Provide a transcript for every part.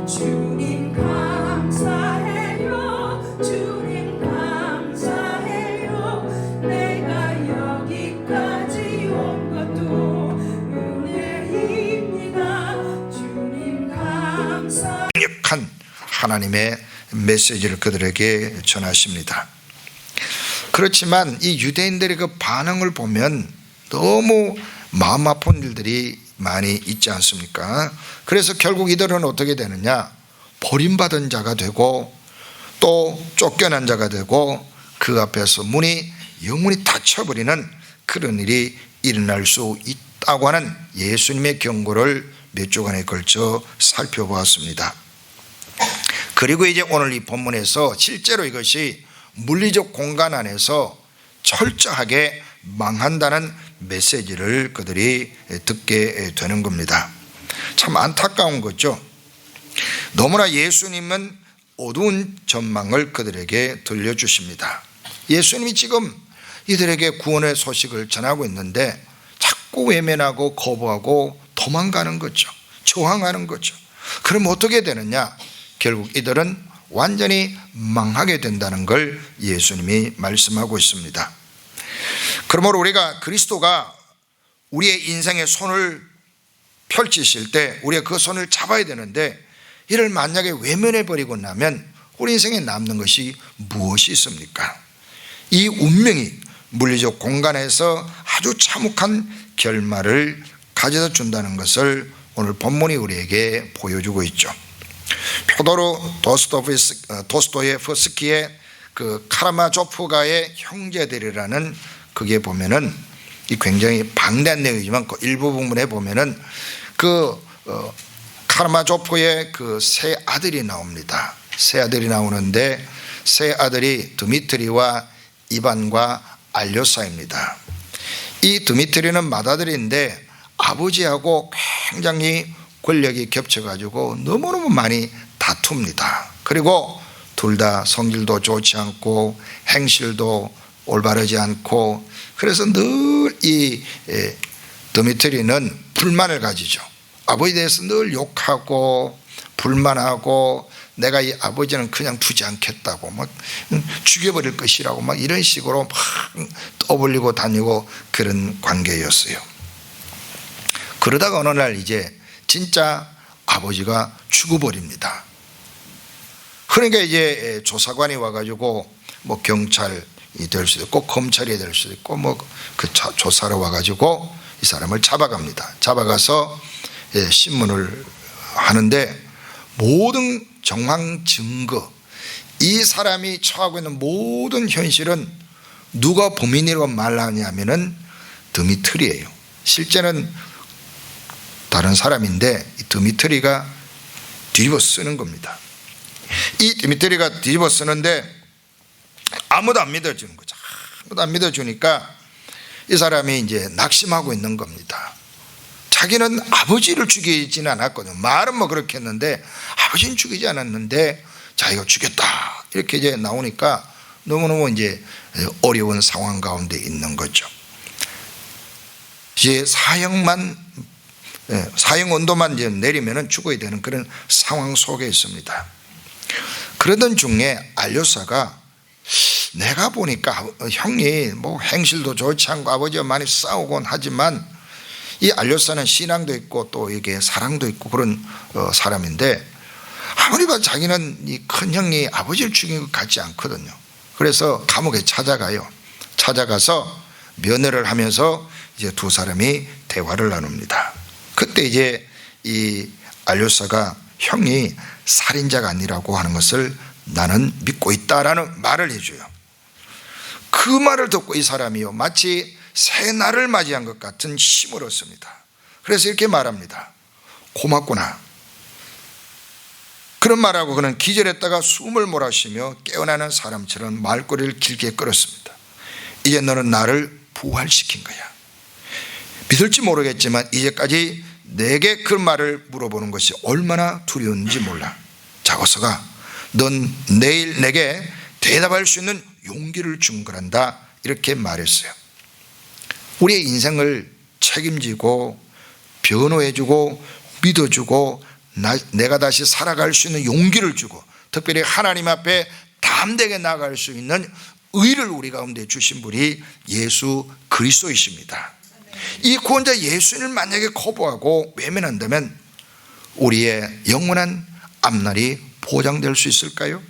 주님 감사해요. 주님 감사해요. 내가 여기까지 온 것도 은혜입니다. 주님 감사. 강력한 하나님의 메시지를 그들에게 전하십니다. 그렇지만 이 유대인들의 그 반응을 보면 너무 마음 아픈 일들이 많이 있지 않습니까? 그래서 결국 이들은 어떻게 되느냐? 버림받은 자가 되고 또 쫓겨난 자가 되고 그 앞에서 문이 영원히 닫혀버리는 그런 일이 일어날 수 있다고 하는 예수님의 경고를 몇 주간에 걸쳐 살펴보았습니다. 그리고 이제 오늘 이 본문에서 실제로 이것이 물리적 공간 안에서 철저하게 망한다는 메시지를 그들이 듣게 되는 겁니다. 참 안타까운 거죠. 너무나 예수님은 어두운 전망을 그들에게 들려주십니다. 예수님이 지금 이들에게 구원의 소식을 전하고 있는데 자꾸 외면하고 거부하고 도망가는 거죠. 저항하는 거죠. 그럼 어떻게 되느냐? 결국 이들은 완전히 망하게 된다는 걸 예수님이 말씀하고 있습니다. 그러므로 우리가 그리스도가 우리의 인생에 손을 펼치실 때 우리가 그 손을 잡아야 되는데 이를 만약에 외면해버리고 나면 우리 인생에 남는 것이 무엇이 있습니까? 이 운명이 물리적 공간에서 아주 참혹한 결말을 가져다 준다는 것을 오늘 본문이 우리에게 보여주고 있죠. 표도르 도스토예프스키의 그 카라마조프가의 형제들이라는 그게 보면은 이 굉장히 방대한 내용이지만 그 일부 부분에 보면은 그 카라마조프의 그 세 아들이 나옵니다. 세 아들이 나오는데 세 아들이 드미트리와 이반과 알료사입니다. 이 드미트리는 맏아들인데 아버지하고 굉장히 권력이 겹쳐가지고 너무너무 많이 다툽니다. 그리고 둘 다 성질도 좋지 않고 행실도 올바르지 않고 그래서 늘 이 드미트리는 불만을 가지죠. 아버지에 대해서 늘 욕하고 불만하고 내가 이 아버지는 그냥 두지 않겠다고 막 죽여버릴 것이라고 막 이런 식으로 막 떠벌리고 다니고 그런 관계였어요. 그러다가 어느 날 이제 진짜 아버지가 죽어버립니다. 그러니까 이제 조사관이 와가지고 뭐 경찰이 될 수도 있고 검찰이 될 수도 있고 뭐 그 조사로 와가지고 이 사람을 잡아갑니다. 잡아가서 신문을 하는데 모든 정황 증거 이 사람이 처하고 있는 모든 현실은 누가 범인이라고 말하냐면은 드미트리예요. 실제는 다른 사람인데 이 드미트리가 뒤집어 쓰는 겁니다. 이 드미트리가 뒤집어 쓰는데 아무도 안 믿어주는 거죠. 아무도 안 믿어주니까 이 사람이 이제 낙심하고 있는 겁니다. 자기는 아버지를 죽이지는 않았거든요. 말은 뭐 그렇게 했는데 아버지는 죽이지 않았는데 자기가 죽였다 이렇게 이제 나오니까 너무너무 이제 어려운 상황 가운데 있는 거죠. 이제 사형 온도만 이제 내리면은 죽어야 되는 그런 상황 속에 있습니다. 그러던 중에 알료사가 내가 보니까 형이 뭐 행실도 좋지 않고 아버지와 많이 싸우곤 하지만 이 알료사는 신앙도 있고 또 이게 사랑도 있고 그런 사람인데 아무리 봐도 자기는 이 큰 형이 아버지를 죽인 것 같지 않거든요. 그래서 감옥에 찾아가요. 찾아가서 면회를 하면서 이제 두 사람이 대화를 나눕니다. 그때 이제 이 알료사가 형이 살인자가 아니라고 하는 것을 나는 믿고 있다라는 말을 해줘요. 그 말을 듣고 이 사람이요 마치 새날을 맞이한 것 같은 힘을 얻습니다. 그래서 이렇게 말합니다. 고맙구나. 그런 말하고 그는 기절했다가 숨을 몰아쉬며 깨어나는 사람처럼 말꼬리를 길게 끌었습니다. 이제 너는 나를 부활시킨 거야. 믿을지 모르겠지만 이제까지 내게 그 말을 물어보는 것이 얼마나 두려운지 몰라. 자고서가 넌 내일 내게 대답할 수 있는 용기를 준 거란다 이렇게 말했어요. 우리의 인생을 책임지고 변호해주고 믿어주고 내가 다시 살아갈 수 있는 용기를 주고 특별히 하나님 앞에 담대하게 나아갈 수 있는 의를 우리 가운데 주신 분이 예수 그리스도이십니다. 이 구원자 예수님을 만약에 거부하고 외면한다면 우리의 영원한 앞날이 보장될 수 있을까요?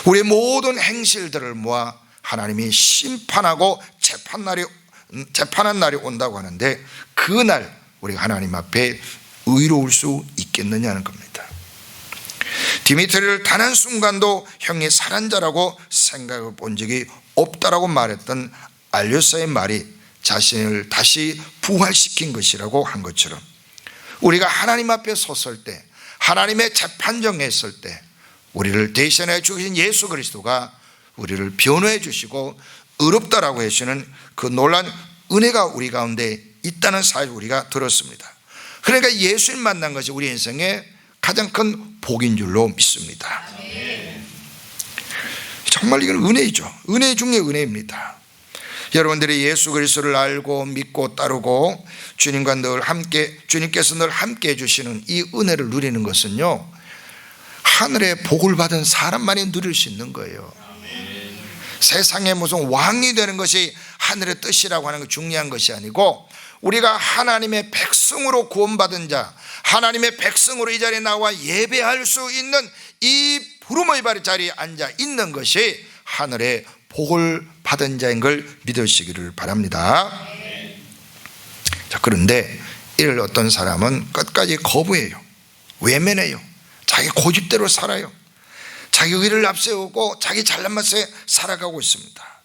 우리의 모든 행실들을 모아 하나님이 심판하고 재판한 날이 온다고 하는데 그날 우리가 하나님 앞에 의로울 수 있겠느냐는 겁니다. 디미트리를 단 한순간도 형이 살한 자라고 생각해 본 적이 없다라고 말했던 알료사의 말이 자신을 다시 부활시킨 것이라고 한 것처럼 우리가 하나님 앞에 섰을 때 하나님의 재판정에 있을 때 우리를 대신해 주신 예수 그리스도가 우리를 변호해 주시고 의롭다라고 해주시는 그 놀라운 은혜가 우리 가운데 있다는 사실을 우리가 들었습니다. 그러니까 예수님 만난 것이 우리 인생의 가장 큰 복인 줄로 믿습니다. 정말 이건 은혜이죠. 은혜 중에 은혜입니다. 여러분들이 예수 그리스도를 알고 믿고 따르고 주님과 늘 함께, 주님께서 늘 함께 해주시는 이 은혜를 누리는 것은요 하늘의 복을 받은 사람만이 누릴 수 있는 거예요. 세상에 무슨 왕이 되는 것이 하늘의 뜻이라고 하는 게 중요한 것이 아니고 우리가 하나님의 백성으로 구원받은 자, 하나님의 백성으로 이 자리에 나와 예배할 수 있는 이 부름의 자리에 앉아 있는 것이 하늘의 복을 받은 자인 걸 믿으시기를 바랍니다. 자, 그런데 이를 어떤 사람은 끝까지 거부해요. 외면해요. 자기 고집대로 살아요. 자기 의를 앞세우고 자기 잘난 맛에 살아가고 있습니다.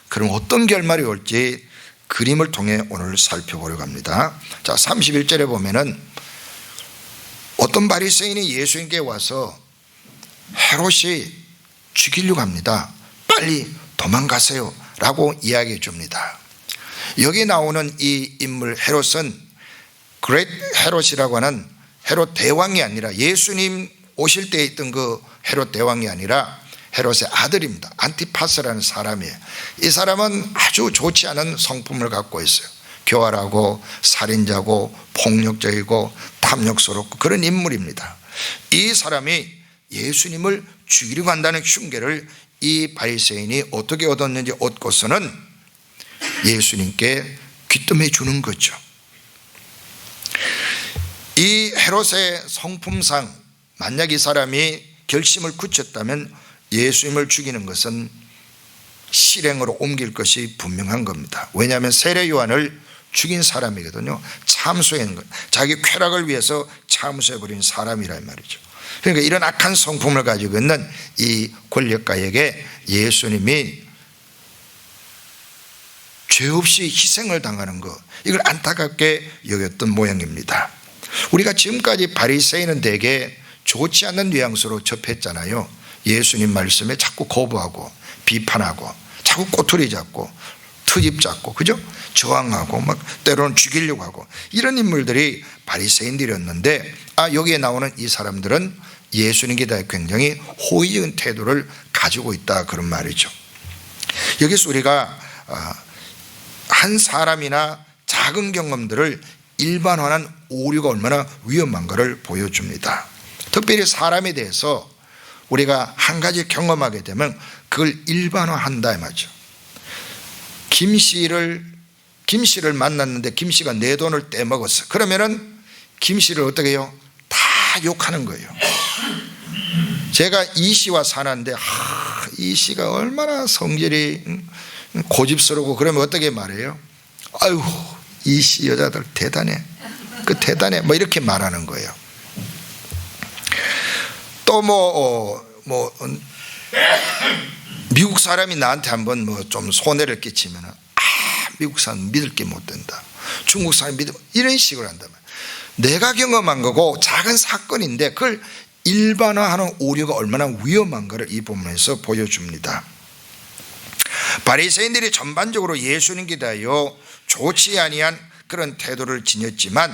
그럼 어떤 결말이 올지 그림을 통해 오늘 살펴보려고 합니다. 자, 31절에 보면은 어떤 바리새인이 예수님께 와서 헤롯이 죽이려고 합니다. 빨리 도망가세요 라고 이야기해 줍니다. 여기 나오는 이 인물 헤롯은 그레이트 헤롯이라고 하는 헤롯 대왕이 아니라 예수님 오실 때 있던 그 헤롯 대왕이 아니라 헤롯의 아들입니다. 안티파스라는 사람이에요. 이 사람은 아주 좋지 않은 성품을 갖고 있어요. 교활하고 살인자고 폭력적이고 탐욕스럽고 그런 인물입니다. 이 사람이 예수님을 죽이려고 한다는 흉계를 이 바리새인이 어떻게 얻었는지 얻고서는 예수님께 귀뜸해 주는 거죠. 이 헤롯의 성품상 만약 이 사람이 결심을 굳혔다면 예수님을 죽이는 것은 실행으로 옮길 것이 분명한 겁니다. 왜냐하면 세례 요한을 죽인 사람이거든요. 참수한 것, 자기 쾌락을 위해서 참수해버린 사람이란 말이죠. 그러니까 이런 악한 성품을 가지고 있는 이 권력가에게 예수님이 죄 없이 희생을 당하는 것, 이걸 안타깝게 여겼던 모양입니다. 우리가 지금까지 바리새인은 대개 좋지 않는 뉘앙스로 접했잖아요. 예수님 말씀에 자꾸 거부하고 비판하고 자꾸 꼬투리 잡고 트집 잡고 그죠? 저항하고 막 때로는 죽이려고 하고 이런 인물들이 바리새인들이었는데 여기에 나오는 이 사람들은 예수님께 대해 굉장히 호의적인 태도를 가지고 있다 그런 말이죠. 여기서 우리가 한 사람이나 작은 경험들을 일반화한 오류가 얼마나 위험한가를 보여줍니다. 특별히 사람에 대해서 우리가 한 가지 경험하게 되면 그걸 일반화한다 이 말이죠. 김 씨를 만났는데 김 씨가 내 돈을 떼먹었어. 그러면은 김 씨를 어떻게 해요? 다 욕하는 거예요. 제가 이 씨와 사는데 이 씨가 얼마나 성질이 고집스러우고 그러면 어떻게 말해요? 아유 이 씨 여자들 대단해. 그 대단해. 뭐 이렇게 말하는 거예요. 또 미국 사람이 나한테 한번 좀 손해를 끼치면 미국 사람 믿을 게 못 된다. 중국 사람 믿으면 이런 식으로 한단 말이야. 내가 경험한 거고 작은 사건인데 그걸 일반화하는 오류가 얼마나 위험한가를 이 본문에서 보여줍니다. 바리새인들이 전반적으로 예수님께 대하여 좋지 아니한 그런 태도를 지녔지만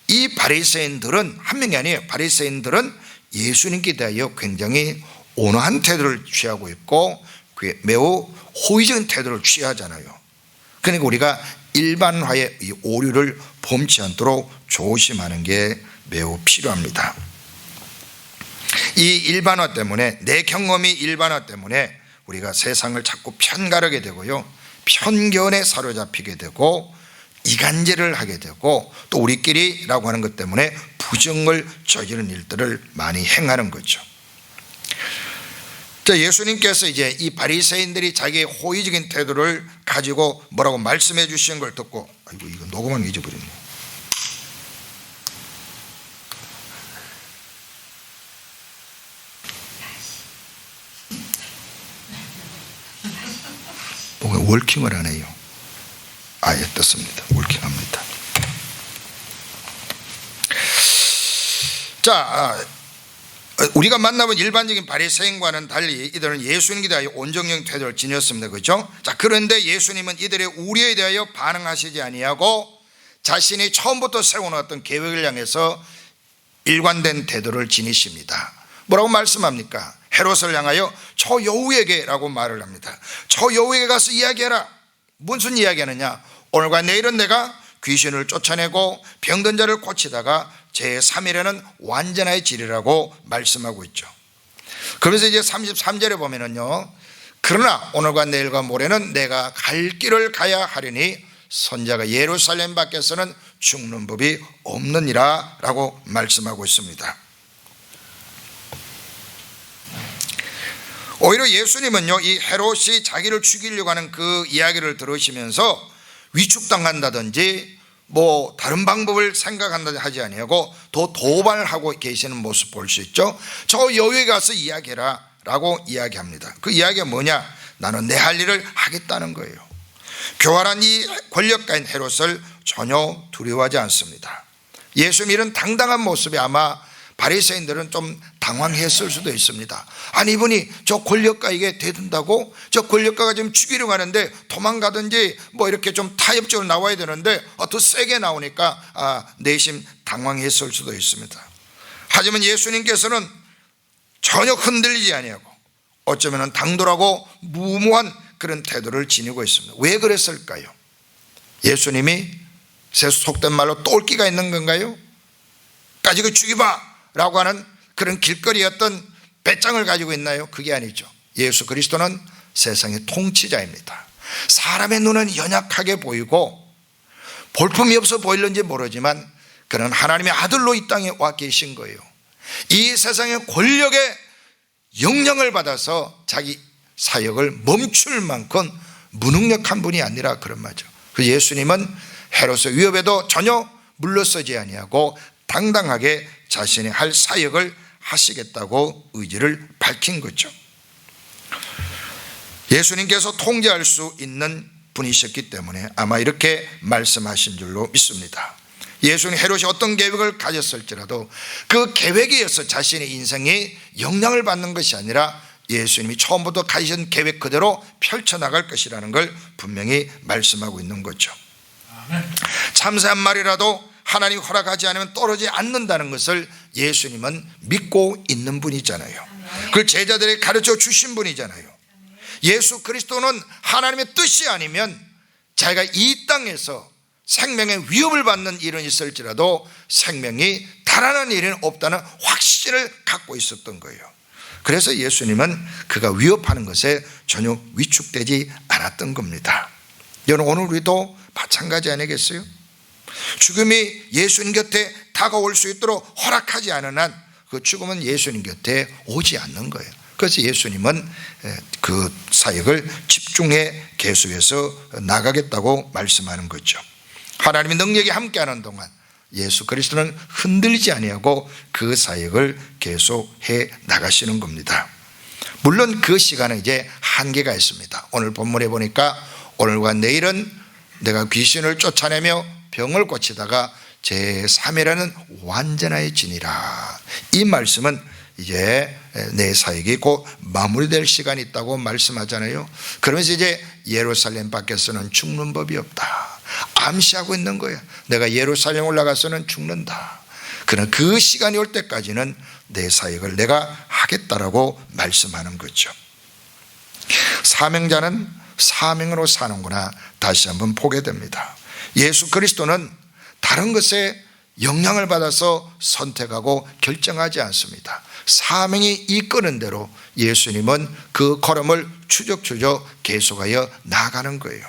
이 바리새인들은 한 명이 아니에요. 바리새인들은 예수님께 대하여 굉장히 온화한 태도를 취하고 있고 매우 호의적인 태도를 취하잖아요. 그러니까 우리가 일반화의 이 오류를 범치 않도록 조심하는 게 매우 필요합니다. 이 일반화 때문에, 내 경험이 일반화 때문에 우리가 세상을 자꾸 편가르게 되고요, 편견에 사로잡히게 되고 이간질을 하게 되고 또 우리끼리라고 하는 것 때문에 부정을 저지르는 일들을 많이 행하는 거죠. 자, 예수님께서 이제 이 바리새인들이 자기의 호의적인 태도를 가지고 뭐라고 말씀해 주신 걸 듣고, 아이고 이거 녹음은 잊어버렸네. 뭔가 월킹을 하네요. 아예 떴습니다. 월킹합니다. 자, 우리가 만나본 일반적인 바리새인과는 달리 이들은 예수님에 대하여 온정형 태도를 지녔습니다. 그렇죠? 자, 그런데 예수님은 이들의 우려에 대하여 반응하시지 아니하고 자신이 처음부터 세워놓았던 계획을 향해서 일관된 태도를 지니십니다. 뭐라고 말씀합니까? 헤롯을 향하여 저 여우에게라고 말을 합니다. 저 여우에게 가서 이야기해라. 무슨 이야기하느냐? 오늘과 내일은 내가 귀신을 쫓아내고 병든 자를 고치다가 제3일에는 완전해지리라고 말씀하고 있죠. 그러면서 이제 33절에 보면은요, 그러나 오늘과 내일과 모레는 내가 갈 길을 가야 하리니 선자가 예루살렘 밖에서는 죽는 법이 없느니라 라고 말씀하고 있습니다. 오히려 예수님은요, 이 헤롯이 자기를 죽이려고 하는 그 이야기를 들으시면서 위축당한다든지 뭐 다른 방법을 생각한다든지 하지 아니하고 더 도발하고 계시는 모습 볼 수 있죠. 저 여유에 가서 이야기해라 라고 이야기합니다. 그 이야기가 뭐냐? 나는 내 할 일을 하겠다는 거예요. 교활한 이 권력가인 헤롯을 전혀 두려워하지 않습니다. 예수님 이런 당당한 모습에 아마 바리새인들은 좀 당황했을 수도 있습니다. 아니 이분이 저 권력가에게 대든다고? 저 권력가가 지금 죽이려고 하는데 도망가든지 뭐 이렇게 좀 타협적으로 나와야 되는데 더 세게 나오니까 내심 당황했을 수도 있습니다. 하지만 예수님께서는 전혀 흔들리지 아니하고 어쩌면 당돌하고 무모한 그런 태도를 지니고 있습니다. 왜 그랬을까요? 예수님이 속된 말로 똘끼가 있는 건가요? 가지고 죽여봐 라고 하는 그런 길거리였던 배짱을 가지고 있나요? 그게 아니죠. 예수 그리스도는 세상의 통치자입니다. 사람의 눈은 연약하게 보이고 볼품이 없어 보일는지 모르지만 그는 하나님의 아들로 이 땅에 와 계신 거예요. 이 세상의 권력의 영향을 받아서 자기 사역을 멈출 만큼 무능력한 분이 아니라 그런 말이죠. 그래서 예수님은 헤롯의 위협에도 전혀 물러서지 아니하고 당당하게 자신이 할 사역을 하시겠다고 의지를 밝힌 거죠. 예수님께서 통제할 수 있는 분이셨기 때문에 아마 이렇게 말씀하신 줄로 믿습니다. 예수님 헤롯이 어떤 계획을 가졌을지라도 그 계획에 의해서 자신의 인생이 영향을 받는 것이 아니라 예수님이 처음부터 가지신 계획 그대로 펼쳐나갈 것이라는 걸 분명히 말씀하고 있는 거죠. 참새 한 마리라도 하나님이 허락하지 않으면 떨어지지 않는다는 것을 예수님은 믿고 있는 분이잖아요. 그걸 제자들에게 가르쳐 주신 분이잖아요. 예수 그리스도는 하나님의 뜻이 아니면 자기가 이 땅에서 생명의 위협을 받는 일은 있을지라도 생명이 달아나는 일은 없다는 확신을 갖고 있었던 거예요. 그래서 예수님은 그가 위협하는 것에 전혀 위축되지 않았던 겁니다. 여러분 오늘 우리도 마찬가지 아니겠어요? 죽음이 예수님 곁에 다가올 수 있도록 허락하지 않은 한 그 죽음은 예수님 곁에 오지 않는 거예요. 그래서 예수님은 그 사역을 집중해 계속해서 나가겠다고 말씀하는 거죠. 하나님의 능력이 함께하는 동안 예수 그리스도는 흔들리지 아니하고 그 사역을 계속해 나가시는 겁니다. 물론 그 시간은 이제 한계가 있습니다. 오늘 본문에 보니까 오늘과 내일은 내가 귀신을 쫓아내며 병을 고치다가 제3일에는 완전해지니라. 이 말씀은 이제 내 사역이 곧 마무리될 시간이 있다고 말씀하잖아요. 그러면서 이제 예루살렘 밖에서는 죽는 법이 없다 암시하고 있는 거예요. 내가 예루살렘 올라가서는 죽는다. 그러나 그 시간이 올 때까지는 내 사역을 내가 하겠다라고 말씀하는 거죠. 사명자는 사명으로 사는구나 다시 한번 보게 됩니다. 예수 그리스도는 다른 것에 영향을 받아서 선택하고 결정하지 않습니다. 사명이 이끄는 대로 예수님은 그 걸음을 추적추적 계속하여 나아가는 거예요.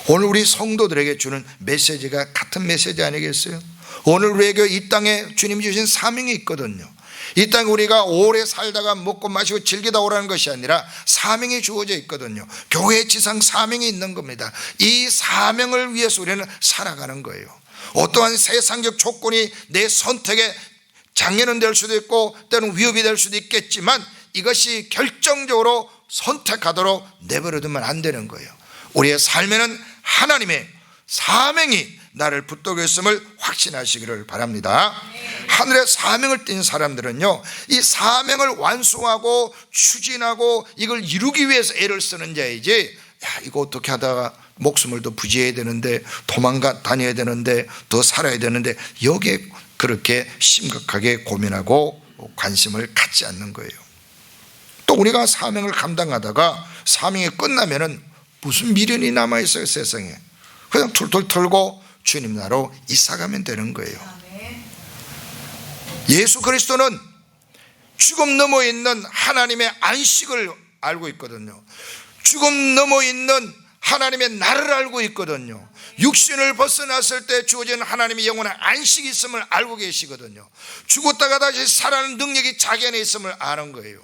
오늘 우리 성도들에게 주는 메시지가 같은 메시지 아니겠어요? 오늘 우리에게 이 땅에 주님이 주신 사명이 있거든요. 이 땅에 우리가 오래 살다가 먹고 마시고 즐기다 오라는 것이 아니라 사명이 주어져 있거든요. 교회 지상 사명이 있는 겁니다. 이 사명을 위해서 우리는 살아가는 거예요. 어떠한 세상적 조건이 내 선택에 장애는 될 수도 있고 때로는 위협이 될 수도 있겠지만 이것이 결정적으로 선택하도록 내버려두면 안 되는 거예요. 우리의 삶에는 하나님의 사명이 나를 붙들고 있음을 확신하시기를 바랍니다. 하늘의 사명을 띈 사람들은요, 이 사명을 완수하고 추진하고 이걸 이루기 위해서 애를 쓰는 자이지, 야, 이거 어떻게 하다가 목숨을 더 부지해야 되는데, 도망가 다녀야 되는데, 더 살아야 되는데, 여기에 그렇게 심각하게 고민하고 관심을 갖지 않는 거예요. 또 우리가 사명을 감당하다가 사명이 끝나면은 무슨 미련이 남아있어요, 세상에. 그냥 툴툴 털고 주님 나라로 이사가면 되는 거예요. 예수 그리스도는 죽음 넘어 있는 하나님의 안식을 알고 있거든요. 죽음 넘어 있는 하나님의 나를 알고 있거든요. 육신을 벗어났을 때 주어지는 하나님의 영원한 안식이 있음을 알고 계시거든요. 죽었다가 다시 살아나는 능력이 자기 안에 있음을 아는 거예요.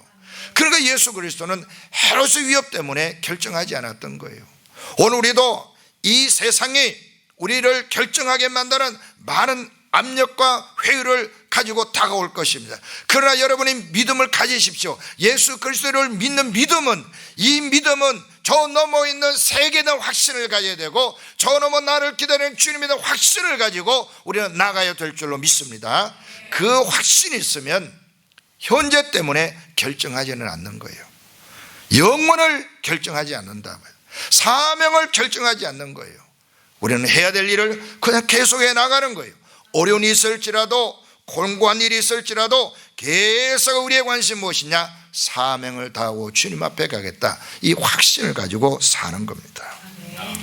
그러니까 예수 그리스도는 헤롯의 위협 때문에 결정하지 않았던 거예요. 오늘 우리도 이 세상이 우리를 결정하게 만드는 많은 압력과 회의를 가지고 다가올 것입니다. 그러나 여러분이 믿음을 가지십시오. 예수 그리스도를 믿는 믿음은, 이 믿음은 저 넘어 있는 세계에 대한 확신을 가져야 되고, 저 넘어 나를 기다리는 주님에 대한 확신을 가지고 우리는 나가야 될 줄로 믿습니다. 그 확신이 있으면 현재 때문에 결정하지는 않는 거예요. 영혼을 결정하지 않는다. 사명을 결정하지 않는 거예요. 우리는 해야 될 일을 그냥 계속해 나가는 거예요. 어려움이 있을지라도, 공고한 일이 있을지라도 계속 우리의 관심 무엇이냐? 사명을 다하고 주님 앞에 가겠다. 이 확신을 가지고 사는 겁니다.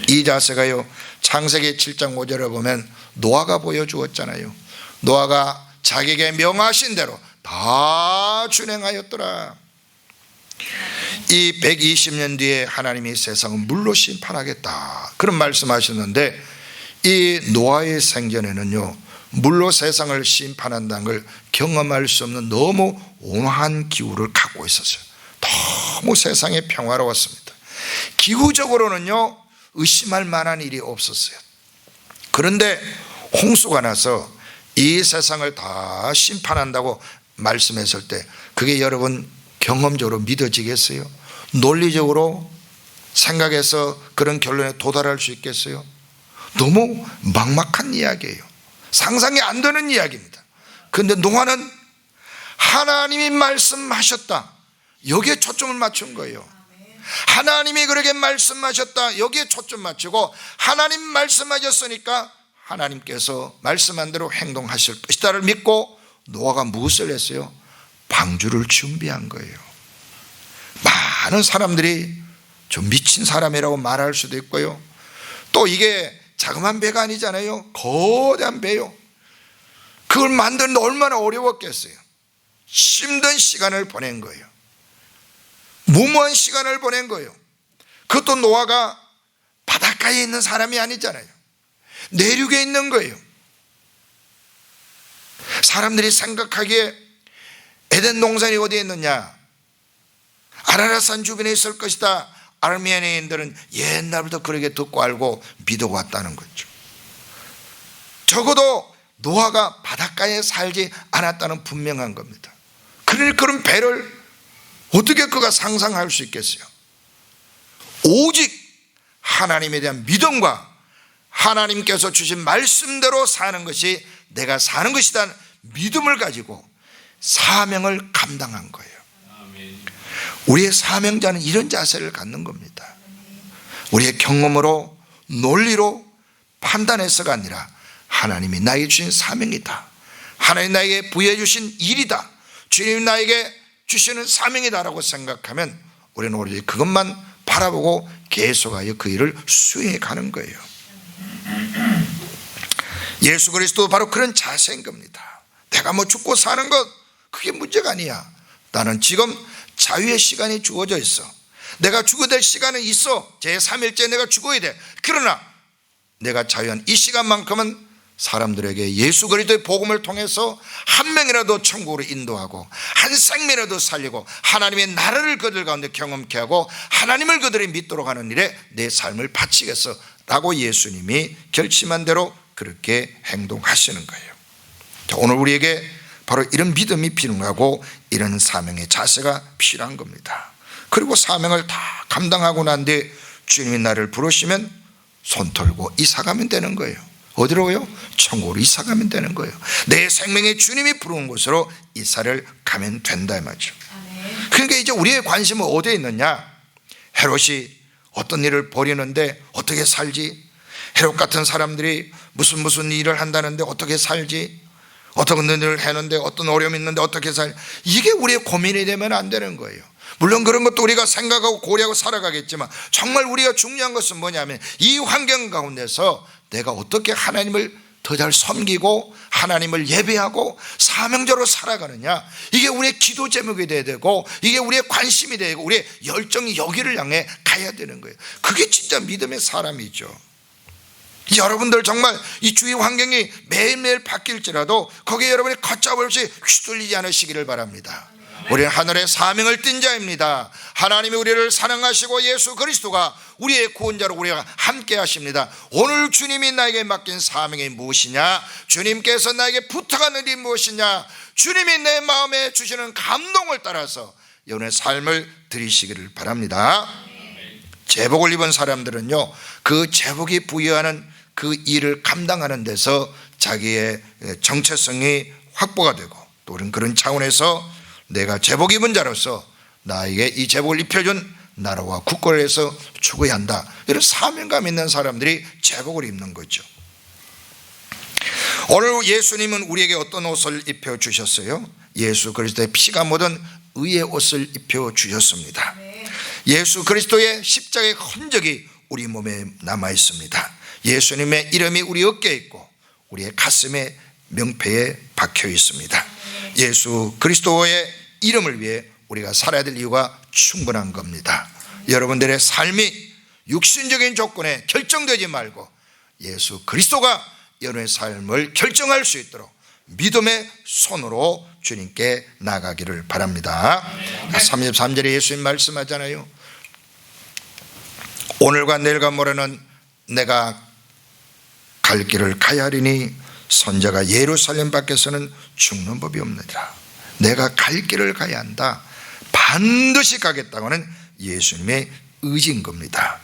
이 자세가요, 창세기 7장 5절에 보면 노아가 보여주었잖아요. 노아가 자기에게 명하신 대로 다 준행하였더라. 이 120년 뒤에 하나님이 세상을 물로 심판하겠다, 그런 말씀하셨는데, 이 노아의 생전에는요, 물로 세상을 심판한다는 걸 경험할 수 없는 너무 온화한 기후를 갖고 있었어요. 너무 세상이 평화로웠습니다. 기후적으로는요, 의심할 만한 일이 없었어요. 그런데 홍수가 나서 이 세상을 다 심판한다고 말씀했을 때 그게 여러분 경험적으로 믿어지겠어요? 논리적으로 생각해서 그런 결론에 도달할 수 있겠어요? 너무 막막한 이야기예요. 상상이 안 되는 이야기입니다. 그런데 노아는 하나님이 말씀하셨다, 여기에 초점을 맞춘 거예요. 하나님이 그렇게 말씀하셨다, 여기에 초점 맞추고, 하나님 말씀하셨으니까 하나님께서 말씀한 대로 행동하실 것이다를 믿고 노아가 무엇을 했어요? 방주를 준비한 거예요. 많은 사람들이 좀 미친 사람이라고 말할 수도 있고요, 또 이게 자그마한 배가 아니잖아요. 거대한 배요. 그걸 만드는데 얼마나 어려웠겠어요. 힘든 시간을 보낸 거예요. 무모한 시간을 보낸 거예요. 그것도 노아가 바닷가에 있는 사람이 아니잖아요. 내륙에 있는 거예요. 사람들이 생각하기에 에덴 동산이 어디에 있느냐? 아라랏산 주변에 있을 것이다. 아르메니아인들은 옛날부터 그렇게 듣고 알고 믿어왔다는 거죠. 적어도 노아가 바닷가에 살지 않았다는 분명한 겁니다. 그런 배를 어떻게 그가 상상할 수 있겠어요? 오직 하나님에 대한 믿음과 하나님께서 주신 말씀대로 사는 것이 내가 사는 것이다, 믿음을 가지고 사명을 감당한 거예요. 우리의 사명자는 이런 자세를 갖는 겁니다. 우리의 경험으로, 논리로 판단해서가 아니라 하나님이 나에게 주신 사명이다, 하나님 나에게 부여해 주신 일이다, 주님 나에게 주시는 사명이다라고 생각하면 우리는 오로지 그것만 바라보고 계속하여 그 일을 수행해 가는 거예요. 예수 그리스도 바로 그런 자세인 겁니다. 내가 뭐 죽고 사는 것 그게 문제가 아니야. 나는 지금 자유의 시간이 주어져 있어. 내가 죽어야 될 시간은 있어. 제3일째 내가 죽어야 돼. 그러나 내가 자유한 이 시간만큼은 사람들에게 예수 그리스도의 복음을 통해서 한 명이라도 천국으로 인도하고 한 생명이라도 살리고 하나님의 나라를 그들 가운데 경험케 하고 하나님을 그들이 믿도록 하는 일에 내 삶을 바치겠어 라고 예수님이 결심한 대로 그렇게 행동하시는 거예요. 오늘 우리에게 바로 이런 믿음이 필요하고 이런 사명의 자세가 필요한 겁니다. 그리고 사명을 다 감당하고 난 뒤에 주님이 나를 부르시면 손 털고 이사 가면 되는 거예요. 어디로요? 천국으로 이사 가면 되는 거예요. 내 생명의 주님이 부르는 곳으로 이사를 가면 된다 이 말이죠. 그러니까 이제 우리의 관심은 어디에 있느냐? 헤롯이 어떤 일을 벌이는데 어떻게 살지? 헤롯 같은 사람들이 무슨 일을 한다는데 어떻게 살지? 어떤 일을 하는데 어떤 어려움이 있는데 어떻게 살지? 이게 우리의 고민이 되면 안 되는 거예요. 물론 그런 것도 우리가 생각하고 고려하고 살아가겠지만 정말 우리가 중요한 것은 뭐냐면 이 환경 가운데서 내가 어떻게 하나님을 더 잘 섬기고 하나님을 예배하고 사명적으로 살아가느냐, 이게 우리의 기도 제목이 돼야 되고 이게 우리의 관심이 되고 우리의 열정이 여기를 향해 가야 되는 거예요. 그게 진짜 믿음의 사람이죠. 여러분들 정말 이 주위 환경이 매일매일 바뀔지라도 거기에 여러분이 걷잡을 없이 휘둘리지 않으시기를 바랍니다. 우리는 하늘의 사명을 띈 자입니다. 하나님이 우리를 사랑하시고 예수 그리스도가 우리의 구원자로 우리가 함께 하십니다. 오늘 주님이 나에게 맡긴 사명이 무엇이냐, 주님께서 나에게 부탁하는 일이 무엇이냐, 주님이 내 마음에 주시는 감동을 따라서 여러분의 삶을 드리시기를 바랍니다. 제복을 입은 사람들은요, 그 제복이 부여하는 그 일을 감당하는 데서 자기의 정체성이 확보가 되고, 또 그런 차원에서 내가 제복 입은 자로서 나에게 이 제복을 입혀준 나라와 국가를 해서 추구해야 한다, 이런 사명감 있는 사람들이 제복을 입는 거죠. 오늘 예수님은 우리에게 어떤 옷을 입혀주셨어요? 예수 그리스도의 피가 묻은 의의 옷을 입혀주셨습니다. 예수 그리스도의 십자가의 흔적이 우리 몸에 남아 있습니다. 예수님의 이름이 우리 어깨에 있고 우리의 가슴에 명패에 박혀 있습니다. 예수 그리스도의 이름을 위해 우리가 살아야 될 이유가 충분한 겁니다. 여러분들의 삶이 육신적인 조건에 결정되지 말고 예수 그리스도가 여러분의 삶을 결정할 수 있도록 믿음의 손으로 주님께 나가기를 바랍니다. 33절에 예수님 말씀하잖아요. 오늘과 내일과 모레는 내가 갈 길을 가야 하리니 선자가 예루살렘 밖에서는 죽는 법이 없느니라. 내가 갈 길을 가야 한다. 반드시 가겠다고는 예수님의 의지인 겁니다.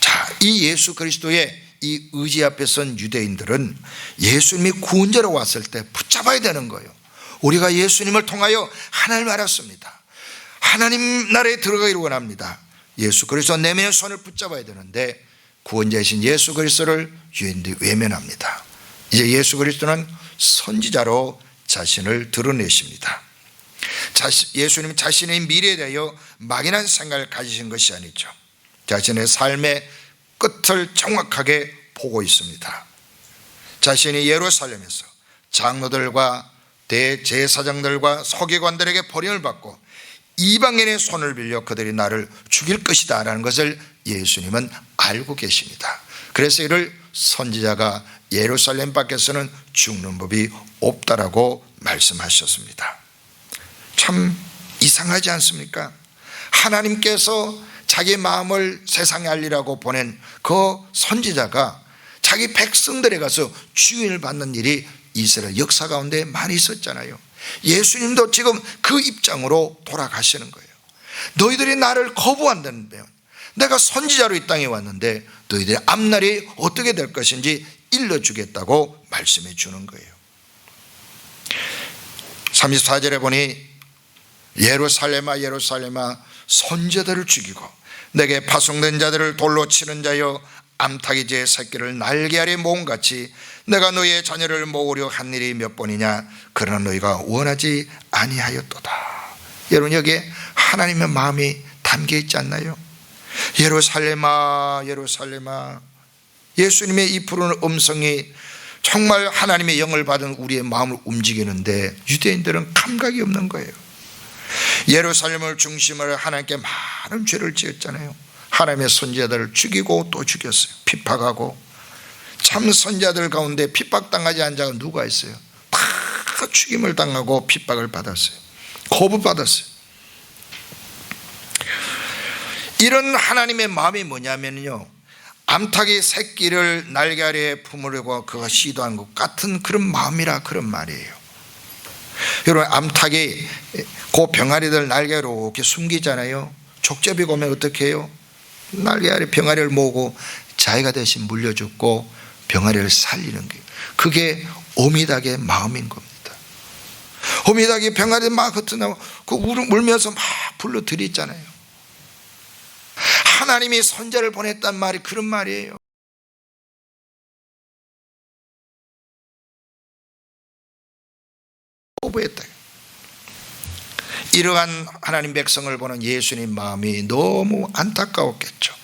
자, 이 예수 그리스도의 이 의지 앞에 선 유대인들은 예수님이 구원자로 왔을 때 붙잡아야 되는 거예요. 우리가 예수님을 통하여 하나님을 알았습니다. 하나님 나라에 들어가기를 원합니다. 예수 그리스도 내면의 손을 붙잡아야 되는데 구원자이신 예수 그리스도를 유대인들이 외면합니다. 이제 예수 그리스도는 선지자로 자신을 드러내십니다. 예수님 자신의 미래에 대하여 막연한 생각을 가지신 것이 아니죠. 자신의 삶의 끝을 정확하게 보고 있습니다. 자신이 예루살렘에서 장로들과 대제사장들과 서기관들에게 버림을 받고 이방인의 손을 빌려 그들이 나를 죽일 것이다 라는 것을 예수님은 알고 계십니다. 그래서 이를 선지자가 예루살렘 밖에서는 죽는 법이 없다라고 말씀하셨습니다. 참 이상하지 않습니까? 하나님께서 자기 마음을 세상에 알리라고 보낸 그 선지자가 자기 백성들에 가서 주인을 받는 일이 이스라엘 역사 가운데 많이 있었잖아요. 예수님도 지금 그 입장으로 돌아가시는 거예요. 너희들이 나를 거부한다는데 내가 선지자로 이 땅에 왔는데 너희들의 앞날이 어떻게 될 것인지 일러주겠다고 말씀해 주는 거예요. 34절에 보니 예루살렘아 예루살렘아 선지자들을 죽이고 내게 파송된 자들을 돌로 치는 자여 암탉이지의 새끼를 날개 아래 모음같이 내가 너희의 자녀를 모으려 한 일이 몇 번이냐 그러나 너희가 원하지 아니하였도다. 여러분 여기에 하나님의 마음이 담겨 있지 않나요? 예루살렘아 예루살렘아, 예수님의 이 부르는 음성이 정말 하나님의 영을 받은 우리의 마음을 움직이는데 유대인들은 감각이 없는 거예요. 예루살렘을 중심으로 하나님께 많은 죄를 지었잖아요. 하나님의 선지자들을 죽이고 또 죽였어요. 핍박하고. 참 선지자들 가운데 핍박당하지 않은 자가 누가 있어요? 다 죽임을 당하고 핍박을 받았어요. 거부받았어요. 이런 하나님의 마음이 뭐냐면요, 암탉이 새끼를 날개 아래에 품으려고 그가 시도한 것 같은 그런 마음이라 그런 말이에요. 여러분, 암탉이 그 병아리들 날개로 이렇게 숨기잖아요. 족제비가 오면 어떻게 해요? 날개 아래 병아리를 모으고 자기가 대신 물려주고 병아리를 살리는 게, 그게 어미닭의 마음인 겁니다. 어미닭이 병아리 막 흩어나고 그 울면서 막 불러들이잖아요. 하나님이 선자를 보냈단 말이 그런 말이에요. 거부했다. 이러한 하나님 백성을 보는 예수님 마음이 너무 안타까웠겠죠.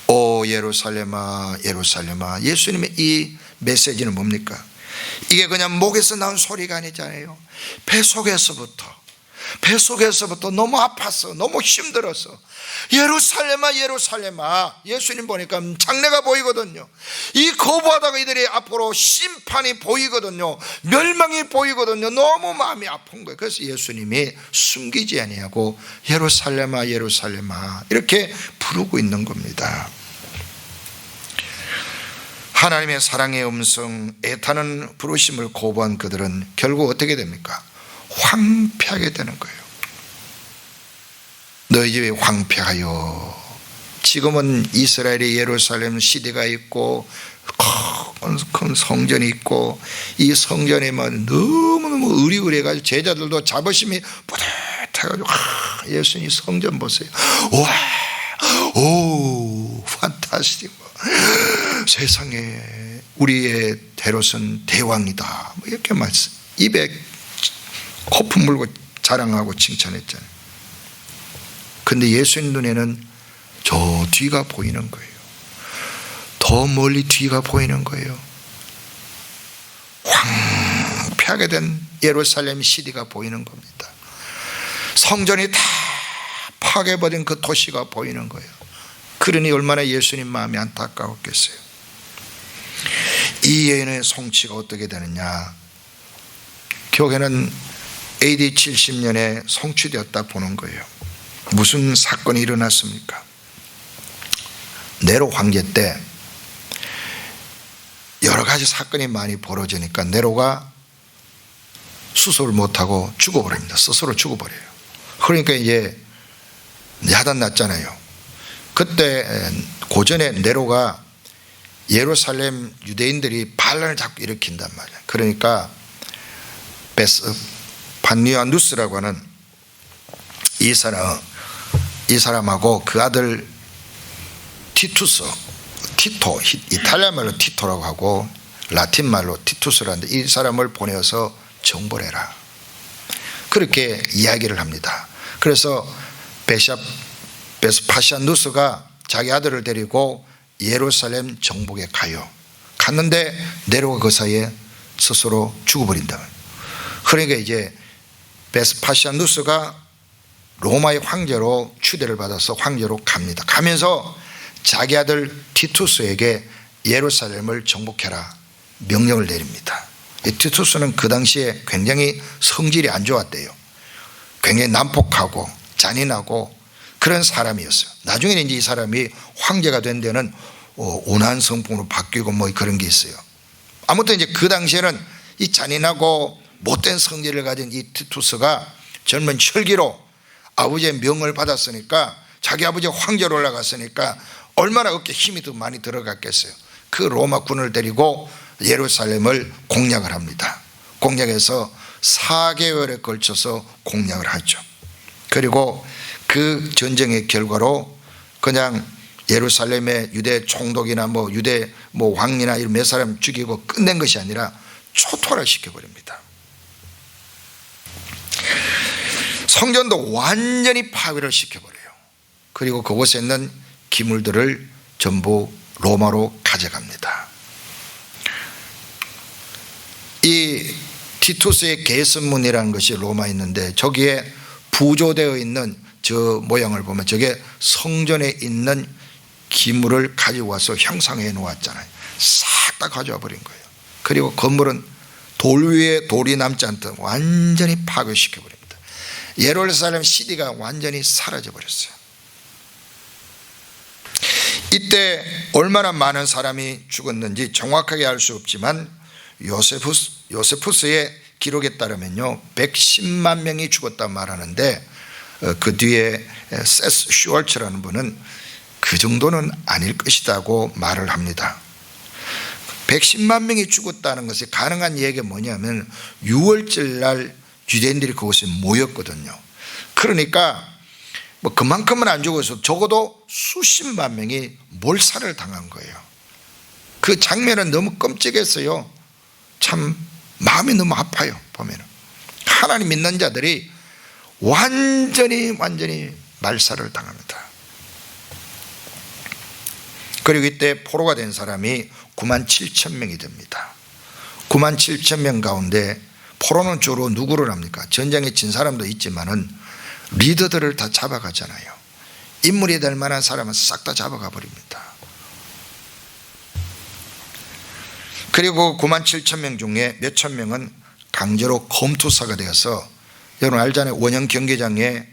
오 예루살렘아 예루살렘아. 예수님의 이 메시지는 뭡니까? 이게 그냥 목에서 나온 소리가 아니잖아요. 뱃속에서부터 너무 아팠어, 너무 힘들었어. 예루살렘아 예루살렘아. 예수님 보니까 장래가 보이거든요. 이 거부하다가 이들이 앞으로 심판이 보이거든요. 멸망이 보이거든요. 너무 마음이 아픈 거예요. 그래서 예수님이 숨기지 아니하고 예루살렘아 예루살렘아 이렇게 부르고 있는 겁니다. 하나님의 사랑의 음성, 애타는 부르심을 거부한 그들은 결국 어떻게 됩니까? 황폐하게 되는 거예요. 너희 집이 황폐하여. 지금은 이스라엘의 예루살렘 시대가 있고 큰 성전이 있고, 이 성전에만 너무너무 의리의리해가지고 제자들도 자부심이 뿌듯해가지고 예수님 성전 보세요. 와, 오, 판타스틱. 세상에 우리의 헤롯은 대왕이다, 뭐 이렇게 말씀, 입에 거품 물고 자랑하고 칭찬했잖아요. 근데 예수님 눈에는 저 뒤가 보이는 거예요. 더 멀리 뒤가 보이는 거예요. 황폐하게 된 예루살렘 시대가 보이는 겁니다. 성전이 다 파괴버린 그 도시가 보이는 거예요. 그러니 얼마나 예수님 마음이 안타까웠겠어요. 이 예언의 성취가 어떻게 되느냐, 교회는 AD 70년에 성취되었다 보는 거예요. 무슨 사건이 일어났습니까? 네로 황제 때 여러 가지 사건이 많이 벌어지니까 네로가 수습을 못하고 죽어버립니다. 스스로 죽어버려요. 그러니까 이제 야단 났잖아요. 그때 고전에 네로가 예루살렘 유대인들이 반란을 자꾸 일으킨단 말이에요. 그러니까 판니아누스라고 하는 이 사람하고 그 아들 티토, 이탈리아 말로 티토라고 하고 라틴 말로 티투스라는데, 이 사람을 보내서 정벌해라, 그렇게 이야기를 합니다. 그래서 베스파시아누스가 자기 아들을 데리고 예루살렘 정복에 가요. 갔는데 네로가 그 사이에 스스로 죽어버린다. 그러니까 이제 베스파시아누스가 로마의 황제로 추대를 받아서 황제로 갑니다. 가면서 자기 아들 티투스에게 예루살렘을 정복해라 명령을 내립니다. 티투스는 그 당시에 굉장히 성질이 안 좋았대요. 굉장히 난폭하고 잔인하고 그런 사람이었어요. 나중에는 이제 이 사람이 황제가 된 데는 온화한 성품으로 바뀌고 뭐 그런 게 있어요. 아무튼 이제 그 당시에는 이 잔인하고 못된 성질을 가진 이 티투스가 젊은 혈기로 아버지의 명을 받았으니까, 자기 아버지가 황제로 올라갔으니까 얼마나 어깨에 힘이 더 많이 들어갔겠어요. 그 로마 군을 데리고 예루살렘을 공략을 합니다. 공략해서 4개월에 걸쳐서 공략을 하죠. 그리고 그 전쟁의 결과로 그냥 예루살렘의 유대 총독이나 유대 왕이나 이런 몇 사람 죽이고 끝낸 것이 아니라 초토화를 시켜버립니다. 성전도 완전히 파괴를 시켜버려요. 그리고 그곳에 있는 기물들을 전부 로마로 가져갑니다. 이 티투스의 개선문이라는 것이 로마에 있는데 저기에 부조되어 있는 저 모양을 보면 저게 성전에 있는 기물을 가지고 와서 형상해 놓았잖아요. 싹 다 가져와 버린 거예요. 그리고 건물은 돌 위에 돌이 남지 않도록 완전히 파괴시켜 버립니다. 예루살렘 시티가 완전히 사라져 버렸어요. 이때 얼마나 많은 사람이 죽었는지 정확하게 알 수 없지만 요세푸스의 기록에 따르면요 110만 명이 죽었다 말하는데 그 뒤에 세스 슈월츠라는 분은 그 정도는 아닐 것이라고 말을 합니다. 110만 명이 죽었다는 것이 가능한 얘기가 뭐냐면 6월절 날 유대인들이 그곳에 모였거든요. 그러니까 뭐 그만큼은 안 죽어서 적어도 수십만 명이 몰살을 당한 거예요. 그 장면은 너무 끔찍했어요. 참 마음이 너무 아파요. 보면은 하나님 믿는 자들이 완전히 말살을 당합니다. 그리고 이때 포로가 된 사람이 9만 7천 명이 됩니다. 9만 7천 명 가운데 포로는 주로 누구를 합니까? 전쟁에 진 사람도 있지만은 리더들을 다 잡아가잖아요. 인물이 될 만한 사람은 싹 다 잡아가 버립니다. 그리고 9만 7천 명 중에 몇천 명은 강제로 검투사가 되어서 여러분 알잖아요. 원형 경기장에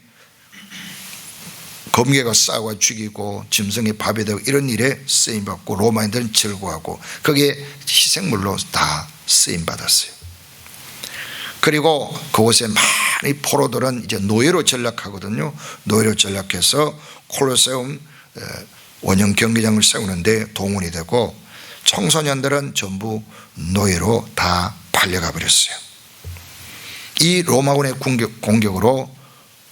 검개가 싸워 죽이고 짐승이 밥이 되고 이런 일에 쓰임받고 로마인들은 즐거워하고 거기에 희생물로 다 쓰임받았어요. 그리고 그곳에 많이 포로들은 이제 노예로 전락하거든요. 노예로 전락해서 콜로세움 원형 경기장을 세우는데 동원이 되고 청소년들은 전부 노예로 다 팔려가 버렸어요. 이 로마군의 공격으로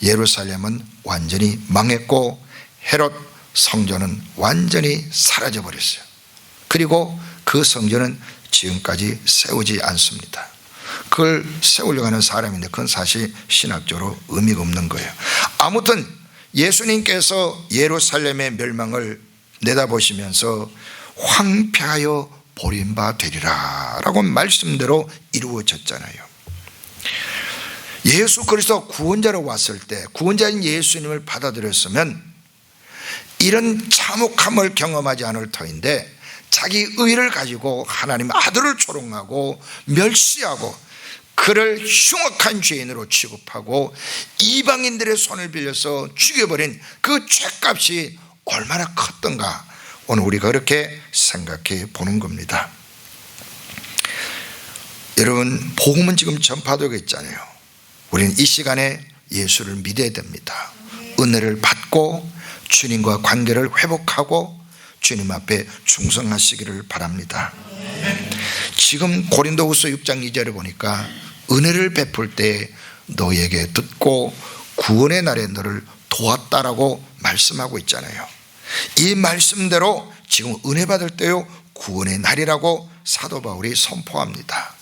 예루살렘은 완전히 망했고 헤롯 성전은 완전히 사라져 버렸어요. 그리고 그 성전은 지금까지 세우지 않습니다. 그걸 세우려고 하는 사람인데 그건 사실 신학적으로 의미가 없는 거예요. 아무튼 예수님께서 예루살렘의 멸망을 내다보시면서 황폐하여 버린 바 되리라 라고 말씀대로 이루어졌잖아요. 예수 그리스도 구원자로 왔을 때 구원자인 예수님을 받아들였으면 이런 참혹함을 경험하지 않을 터인데 자기 의를 가지고 하나님 아들을 조롱하고 멸시하고 그를 흉악한 죄인으로 취급하고 이방인들의 손을 빌려서 죽여버린 그 죄값이 얼마나 컸던가 오늘 우리가 그렇게 생각해 보는 겁니다. 여러분 복음은 지금 전파되고 있잖아요. 우리는 이 시간에 예수를 믿어야 됩니다. 은혜를 받고 주님과 관계를 회복하고 주님 앞에 충성하시기를 바랍니다. 지금 고린도후서 6장 2절에 보니까 은혜를 베풀 때 너에게 듣고 구원의 날에 너를 도왔다라고 말씀하고 있잖아요. 이 말씀대로 지금 은혜 받을 때요 구원의 날이라고 사도 바울이 선포합니다.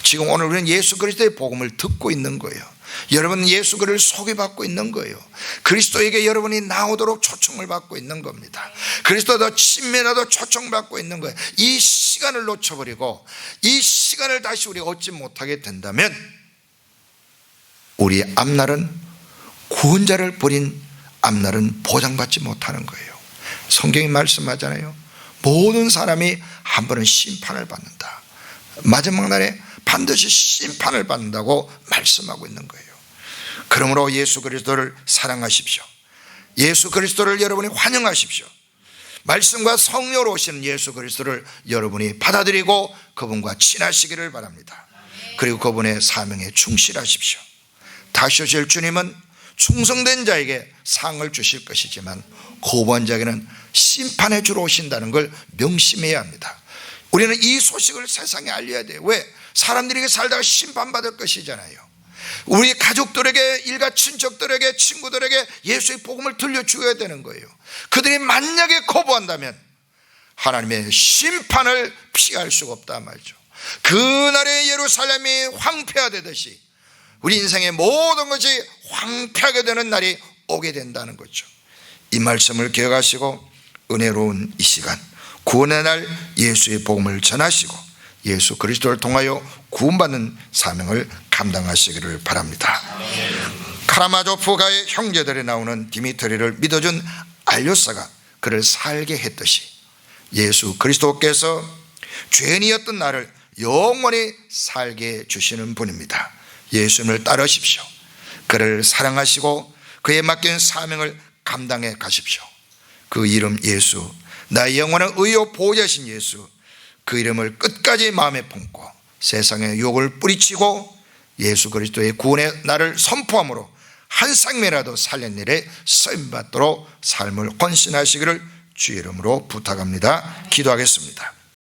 지금 오늘 우리는 예수 그리스도의 복음을 듣고 있는 거예요. 여러분은 예수 그리스도를 소개받고 있는 거예요. 그리스도에게 여러분이 나오도록 초청을 받고 있는 겁니다. 그리스도도 친밀하도록 초청받고 있는 거예요. 이 시간을 놓쳐버리고 이 시간을 다시 우리가 얻지 못하게 된다면 우리 앞날은 구원자를 버린 앞날은 보장받지 못하는 거예요. 성경이 말씀하잖아요. 모든 사람이 한 번은 심판을 받는다. 마지막 날에 반드시 심판을 받는다고 말씀하고 있는 거예요. 그러므로 예수 그리스도를 사랑하십시오. 예수 그리스도를 여러분이 환영하십시오. 말씀과 성령으로 오시는 예수 그리스도를 여러분이 받아들이고 그분과 친하시기를 바랍니다. 그리고 그분의 사명에 충실하십시오. 다시 오실 주님은 충성된 자에게 상을 주실 것이지만 고번자에게는 심판의 주로 오신다는 걸 명심해야 합니다. 우리는 이 소식을 세상에 알려야 돼요. 왜? 사람들에게 살다가 심판받을 것이잖아요. 우리 가족들에게 일가 친척들에게 친구들에게 예수의 복음을 들려주어야 되는 거예요. 그들이 만약에 거부한다면 하나님의 심판을 피할 수가 없다 말이죠. 그날의 예루살렘이 황폐화되듯이 우리 인생의 모든 것이 황폐하게 되는 날이 오게 된다는 거죠. 이 말씀을 기억하시고 은혜로운 이 시간 구원의 날 예수의 복음을 전하시고 예수 그리스도를 통하여 구원받는 사명을 감당하시기를 바랍니다. 카라마조프가의 형제들이 나오는 디미트리를 믿어준 알료사가 그를 살게 했듯이 예수 그리스도께서 죄인이었던 나를 영원히 살게 해주시는 분입니다. 예수님을 따르십시오. 그를 사랑하시고 그에 맡긴 사명을 감당해 가십시오. 그 이름 예수, 나의 영원한 의요 보호자신 예수, 그 이름을 끝까지 마음에 품고 세상의 욕을 뿌리치고 예수 그리스도의 구원의 나를 선포함으로 한 쌍매라도 살린 일에 쓰임받도록 삶을 헌신하시기를 주의 이름으로 부탁합니다. 기도하겠습니다.